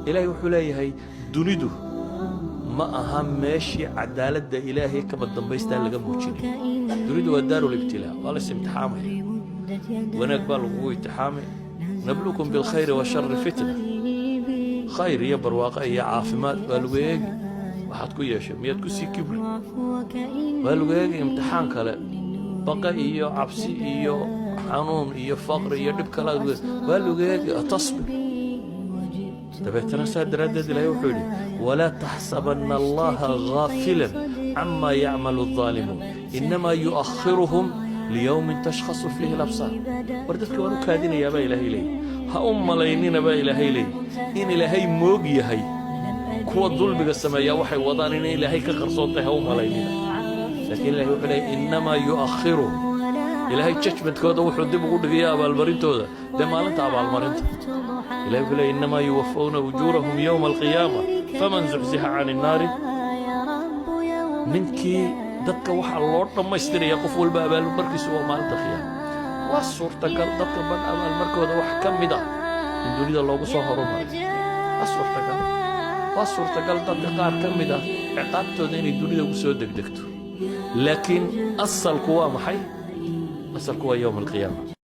إلهي وحولي هي دنيدو ما أهم ماشي عدالة إلهي كما الدنبيستان لغا موجين دنيدو الدار الابتلاء قال امتحامه ونقبل قوي تحامي نبلوكم بالخير والشر فتنة خير يا برواقع يا عافمات بالويق waxaad ku yeeshay miyaad ku sii kibri waa lagu eegay imtixaan kale baqa iyo cabsi iyo xanuun iyo faqri iyo dhib kale waa lagu eegay tasbir dabeetana saa daraaddeed ilaahay wuxuu yidhi walaa taxsabanna allaha gaafilan cama yacmalu الظaalimuun inamaa yu'akhiruhum liyawmin tashkhasu fiihi alabsaar war dadka waan u kaadinayaa baa ilaahay leeyahy ha u malaynina baa ilaahay leeyahy in ilaahay moog yahay kuwa dulmiga sameeyaa waxay wadaan in ilaahay ka qarsoontahay ha u malaynina laakiin ilaahay wuxuu leeyahy inamaa yu'akhiruhum ilaahay judgmentkooda wuxuu dib ugu dhigayaa abaalmarintooda dee maalinta abaalmarinta ilaahay wuxuu leeyahy inamaa yuwaffawna ujuurahum yowma alqiyaama faman zuxzixa cani innaari ninkii dadka waxaa loo dhammaystiraya qof walba abaalmarkiisu waa maalinta qiyaama waa suurtagal dadka ban abaalmarkooda wax ka mid ah in dunida loogu soo horumaray waa suurtagal waa suurtagal dadka qaar ka mid ah ciqaabtooda inay dunida ugu soo degdegto laakiin asalku waa maxay asalku waa yowma alqiyaama